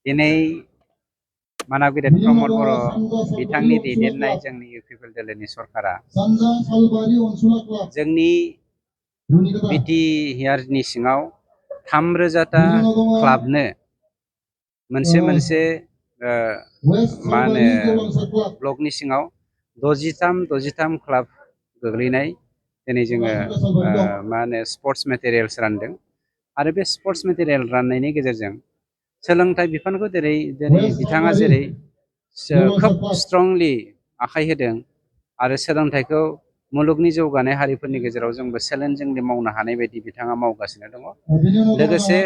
दिनै मानाव गेदेर प्रमद बर' बिथांनि दैदेननाय जोंनि इउपिपिएल दोलोनि सरकारा जोंनि बिटिआरनि सिङाव 3,000टा क्लाबनो मोनसे मा होनो ब्लकनि सिङाव 63 क्लाब गोग्लैनाय दिनै जोङो मा होनो स्पर्ट्स मेटेरियल्स रानदों आरो बे स्पर्ट्स मेटेरियल राननायनि गेजेरजों सोलोंथाइ बिफानखौ दिनै बिथाङा जेरै खोब स्ट्रंलि आखाइ होदों आरो सोलोंथाइखौ मुलुगनि जौगानाय हारिफोरनि गेजेराव जोंबो चेलेन्जिंलि मावनो हानाय बायदि बिथाङा मावगासिनो दङ। लोगोसे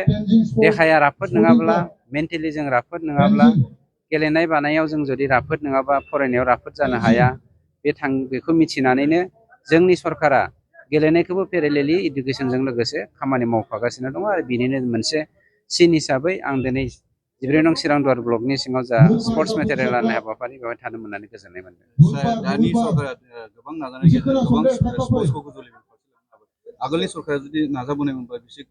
देहाया राफोद नङाब्ला मेन्टेलि जों राफोद नङाब्ला गेलेनाय बानायाव जों जुदि राफोद नङाबा फरायनायाव राफोद जानो हाया बेखौ मिथिनानैनो जोंनि सरकारा गेलेनायखौबो पेरेलेलि इडुकेसनजों लोगोसे खामानि मावफागासिनो दङ आरो बिनिनो मोनसे सिन हिसाबै आं दिनै 14 नं चिरांदुवार ब्लकनि सिङाव जा स्पर्ट्स मेटेरियल राननाय हाबाफारि बेवहाय थानो मोननानै गोजोननाय मोनदों। दानि सरकारा गोबां नाजानायनि गेजेरजों गोबां स्पर्ट्सखौ गोजौ लेभेलसिम लाबोदों। आगोलनि सरकारा जुदि नाजाबोनाय मोनबा बेसे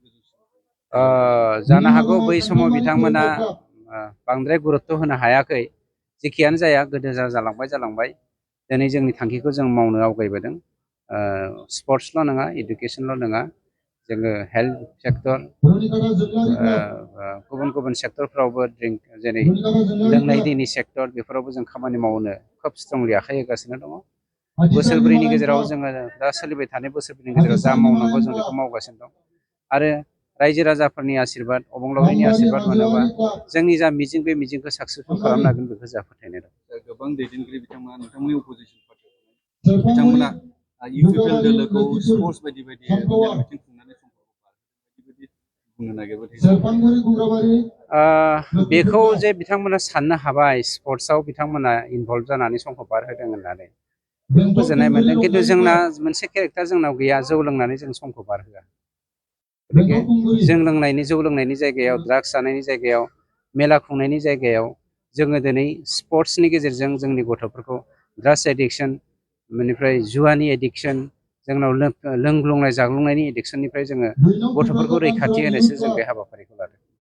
जानो हागौ बै समाव बिथांमोना बांद्राय गुरुत्थ' होनो हायाखै। जेखियानो जाया गोदो जालांबाय दिनै जोंनि थांखिखौ जों मावनो आवगायबोदों। स्पर्ट्सल' नङा इडुकेसनल' नङा जोङो हेल्थ सेक्टर गुबुन सेक्टरफ्रावबो जेरै लोंनाय दैनि सेक्टर बेफोरावबो जों खामानि मावनो खोब स्ट्रंलि आखाइ होगासिनो दङ। बोसोरब्रैनि गेजेराव जोङो दा सोलिबाय थानाय बोसोरब्रैनि गेजेराव जा मावनांगौ जों बेखौ मावगासिनो दं आरो रायजो राजाफोरनि आशीर्बाद अबंलावरिनि आशीर्बाद मोनोबा जोंनि जा मिजिं बे मिजिंखौ साक्सेसफुल खालामनो हागोन बेखौ जों फोथायनाय दं। गोबां दैदेनगिरि बिथांमोना नोंथांमोननि अपोजिसन पार्टि बिथांमोना इउपिपिएल दोलोखौ स्पर्ट्स बायदि मिथिं खुंनानै बुंनो नागिरबाय बेखौ जे बिथांमोना साननो हाबाय स्पर्ट्सआव बिथांमोना इनभल्भ जानानै समखौ बारहोदों होननानै बेखौ गोजोननाय मोनदों। खिन्थु जोंना मोनसे केरेक्टार जोंनाव गैया, जौ लोंनानै जों समखौ बारहोआ। जौ लोंनायनि जायगायाव ड्राग्स जानायनि जायगायाव मेला खुंनायनि जायगायाव जोङो दिनै स्पर्ट्सनि गेजेरजों जोंनि गथ'फोरखौ ड्राग्स एडिक्सन बेनिफ्राय जुवानि एडिक्सन जोंनाव लोंग्लुंनाय जाग्लुंनायनि एडिक्सननिफ्राय जोङो गथ'फोरखौ रैखाथि होनोसो जों बे हाबाफारिखौ लादों।